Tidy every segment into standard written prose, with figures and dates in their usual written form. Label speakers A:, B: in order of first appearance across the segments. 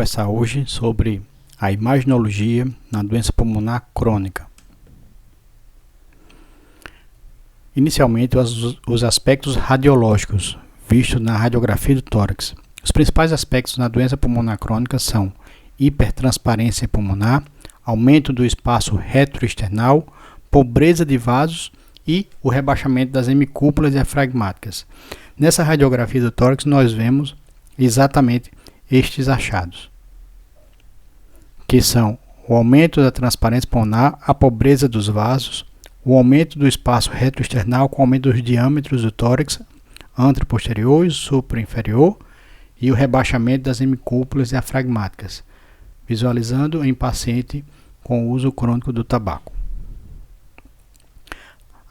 A: Conversar hoje sobre a imaginologia na doença pulmonar crônica. Inicialmente, os aspectos radiológicos vistos na radiografia do tórax. Os principais aspectos na doença pulmonar crônica são hipertransparência pulmonar, aumento do espaço retroexternal, pobreza de vasos e o rebaixamento das hemicúpulas diafragmáticas. Nessa radiografia do tórax, nós vemos exatamente estes achados, que são o aumento da transparência pulmonar, a pobreza dos vasos, o aumento do espaço retroexternal com aumento dos diâmetros do tórax anteroposterior e supra-inferior e o rebaixamento das hemicúpulas diafragmáticas, visualizando em paciente com uso crônico do tabaco.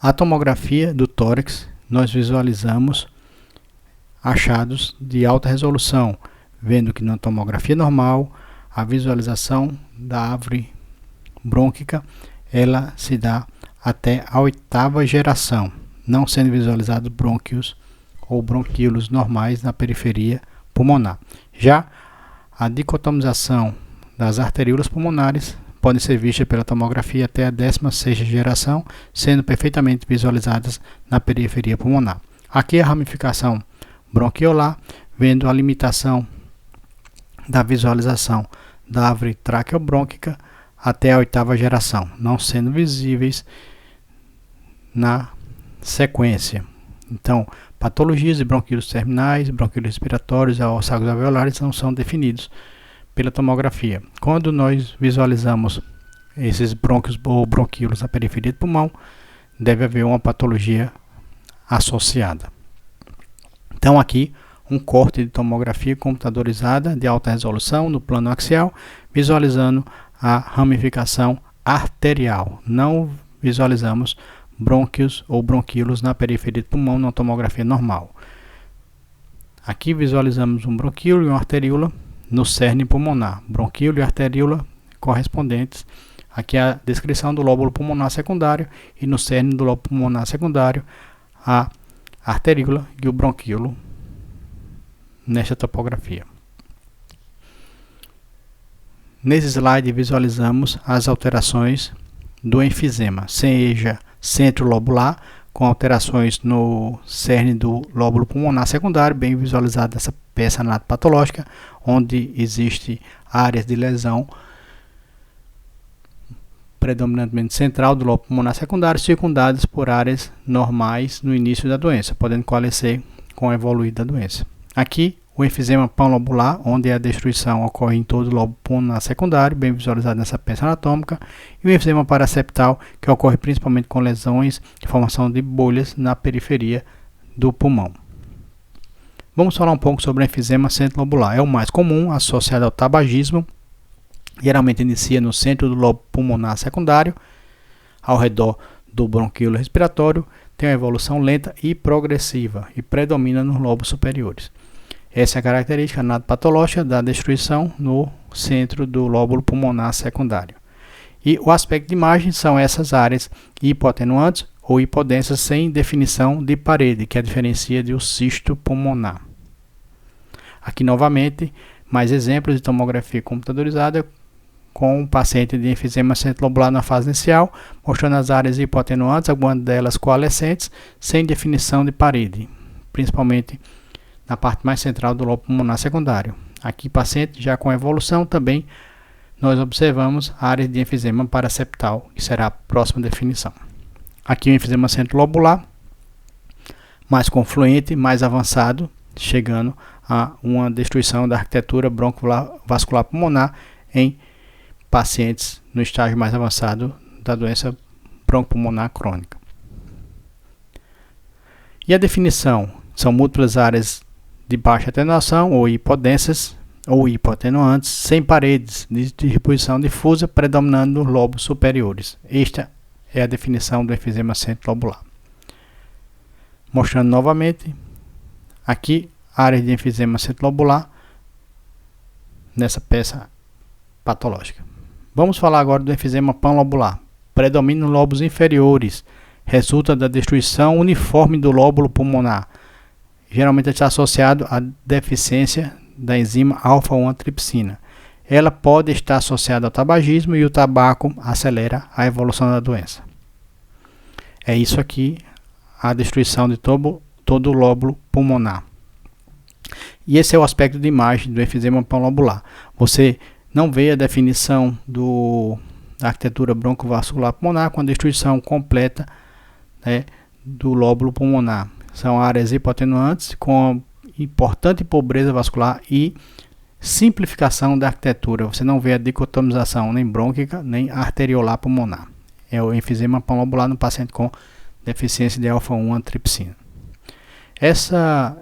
A: A tomografia do tórax, nós visualizamos achados de alta resolução, vendo que na tomografia normal, a visualização da árvore brônquica, ela se dá até a 8ª geração, não sendo visualizados brônquios ou bronquíolos normais na periferia pulmonar. Já a dicotomização das arteríolas pulmonares pode ser vista pela tomografia até a 16ª geração, sendo perfeitamente visualizadas na periferia pulmonar. Aqui a ramificação bronquiolar, vendo a limitação da visualização da árvore traqueobrônquica até a 8ª geração, não sendo visíveis na sequência. Então, patologias de bronquíolos terminais, bronquíolos respiratórios, sagos alveolares não são definidos pela tomografia. Quando nós visualizamos esses brônquios ou bronquíolos na periferia do pulmão, deve haver uma patologia associada. Então, aqui um corte de tomografia computadorizada de alta resolução no plano axial, visualizando a ramificação arterial. Não visualizamos brônquios ou bronquíolos na periferia do pulmão na tomografia normal. Aqui visualizamos um bronquíolo e uma arteríola no cerne pulmonar. Bronquíolo e arteríola correspondentes. Aqui a descrição do lóbulo pulmonar secundário e no cerne do lóbulo pulmonar secundário a arteríola e o bronquíolo nesta topografia. Nesse slide visualizamos as alterações do enfisema, seja centrolobular, com alterações no cerne do lóbulo pulmonar secundário, bem visualizada essa peça anatopatológica, onde existe áreas de lesão predominantemente central do lóbulo pulmonar secundário, circundadas por áreas normais no início da doença, podendo coalescer com a evoluída da doença. Aqui, o enfisema panlobular, onde a destruição ocorre em todo o lobo pulmonar secundário, bem visualizado nessa peça anatômica, e o enfisema paraseptal, que ocorre principalmente com lesões de formação de bolhas na periferia do pulmão. Vamos falar um pouco sobre o enfisema centrolobular. É o mais comum, associado ao tabagismo, geralmente inicia no centro do lobo pulmonar secundário, ao redor do bronquíolo respiratório, tem uma evolução lenta e progressiva e predomina nos lobos superiores. Essa é a característica anatopatológica da destruição no centro do lóbulo pulmonar secundário. E o aspecto de imagem são essas áreas hipoatenuantes ou hipodensas sem definição de parede, que a diferencia de um cisto pulmonar. Aqui novamente, mais exemplos de tomografia computadorizada com um paciente de enfisema centrolobular na fase inicial, mostrando as áreas hipoatenuantes, algumas delas coalescentes, sem definição de parede, principalmente na parte mais central do lobo pulmonar secundário. Aqui, paciente já com evolução, também nós observamos áreas de enfisema paraseptal, que será a próxima definição. Aqui o enfisema centrolobular, mais confluente, mais avançado, chegando a uma destruição da arquitetura broncovascular pulmonar em pacientes no estágio mais avançado da doença broncopulmonar crônica. E a definição são múltiplas áreas de baixa atenuação ou hipodensas ou hipoatenuantes, sem paredes, de distribuição difusa, predominando nos lobos superiores. Esta é a definição do enfisema centrolobular. Mostrando novamente aqui áreas de enfisema centrolobular nessa peça patológica. Vamos falar agora do enfisema panlobular. Predomina nos lobos inferiores, resulta da destruição uniforme do lóbulo pulmonar. Geralmente está associado à deficiência da enzima alfa-1 antripsina. ela pode estar associada ao tabagismo e o tabaco acelera a evolução da doença. É isso aqui, a destruição de todo o lóbulo pulmonar. E esse é o aspecto de imagem do enfisema panlobular. Você não vê a definição da arquitetura broncovascular pulmonar com a destruição completa, né, do lóbulo pulmonar. São áreas hipotenuantes com importante pobreza vascular e simplificação da arquitetura. Você não vê a dicotomização nem brônquica nem arteriolar pulmonar. É o enfisema panlobular no paciente com deficiência de alfa-1 antripsina. Essa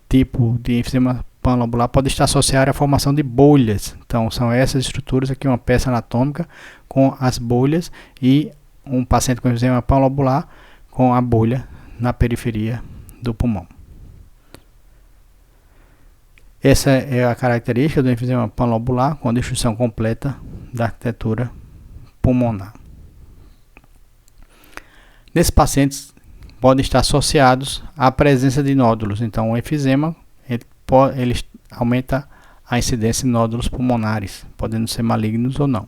A: tipo de enfisema panlobular pode estar associado à formação de bolhas. Então, são essas estruturas aqui, uma peça anatômica com as bolhas e um paciente com enfisema panlobular com a bolha na periferia do pulmão. Essa é a característica do enfisema panlobular com a destruição completa da arquitetura pulmonar. Nesses pacientes podem estar associados à presença de nódulos. Então, o enfisema ele aumenta a incidência de nódulos pulmonares, podendo ser malignos ou não.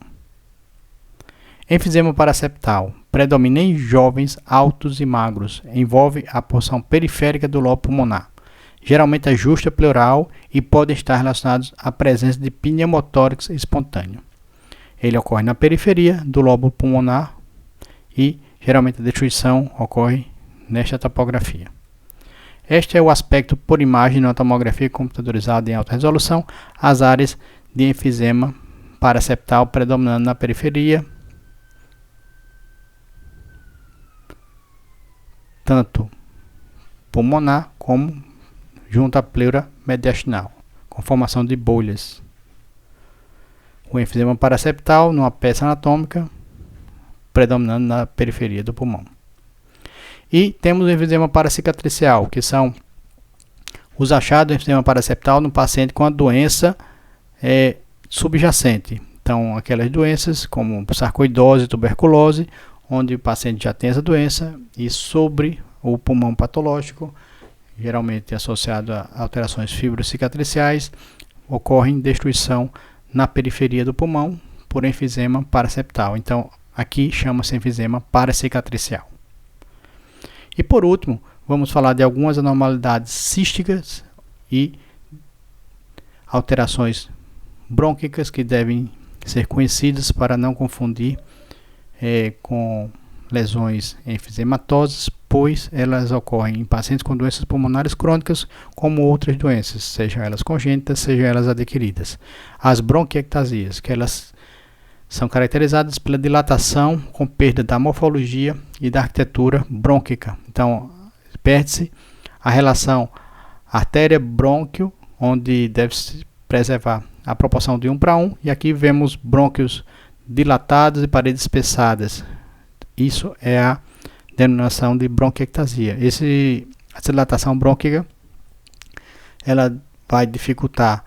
A: Enfisema paraseptal predomina em jovens altos e magros, envolve a porção periférica do lobo pulmonar. Geralmente é justa pleural e podem estar relacionados à presença de pneumotórax espontâneo. Ele ocorre na periferia do lobo pulmonar e geralmente a destruição ocorre nesta topografia. Este é o aspecto por imagem na tomografia computadorizada em alta resolução, as áreas de enfisema paraseptal predominando na periferia, tanto pulmonar como junto à pleura mediastinal, com formação de bolhas. O enfisema paraseptal numa peça anatômica predominando na periferia do pulmão. E temos o enfisema paracicatricial, que são os achados do enfisema paraseptal no paciente com a doença subjacente. Então, aquelas doenças como sarcoidose, tuberculose, onde o paciente já tem essa doença e sobre o pulmão patológico, geralmente associado a alterações fibrocicatriciais, ocorre destruição na periferia do pulmão por enfisema paraseptal. Então, aqui chama-se enfisema paracicatricial. E por último, vamos falar de algumas anormalidades císticas e alterações brônquicas que devem ser conhecidas para não confundir com lesões enfisematosas, pois elas ocorrem em pacientes com doenças pulmonares crônicas, como outras doenças, sejam elas congênitas, sejam elas adquiridas. As bronquiectasias, que elas são caracterizadas pela dilatação com perda da morfologia e da arquitetura brônquica. Então, perde-se a relação artéria-brônquio, onde deve-se preservar a proporção de 1:1, e aqui vemos brônquios dilatados e paredes espessadas. Isso é a denominação de bronquiectasia. Essa dilatação brônquica ela vai dificultar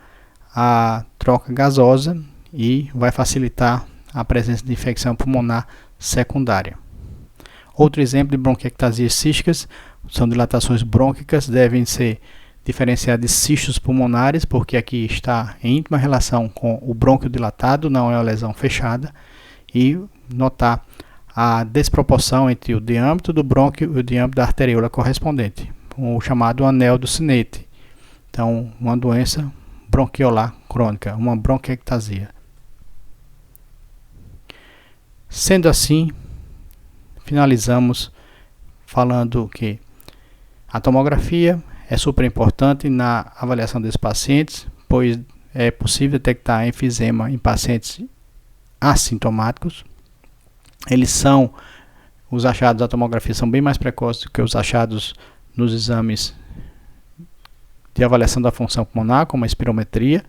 A: a troca gasosa e vai facilitar a presença de infecção pulmonar secundária. Outro exemplo de bronquiectasias císticas são dilatações brônquicas, devem ser diferenciadas de cistos pulmonares, porque aqui está em íntima relação com o brônquio dilatado, não é uma lesão fechada, e notar a desproporção entre o diâmetro do brônquio e o diâmetro da arteríola correspondente, o chamado anel do Sinete. Então, uma doença bronquiolar crônica, uma bronquiectasia. Sendo assim, finalizamos falando que a tomografia é super importante na avaliação desses pacientes, pois é possível detectar enfisema em pacientes assintomáticos. Os achados da tomografia são bem mais precoces do que os achados nos exames de avaliação da função pulmonar, como a espirometria.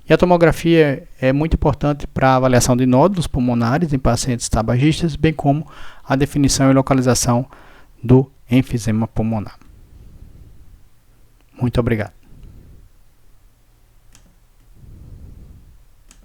A: E a tomografia é muito importante para a avaliação de nódulos pulmonares em pacientes tabagistas, bem como a definição e localização do enfisema pulmonar. Muito obrigado.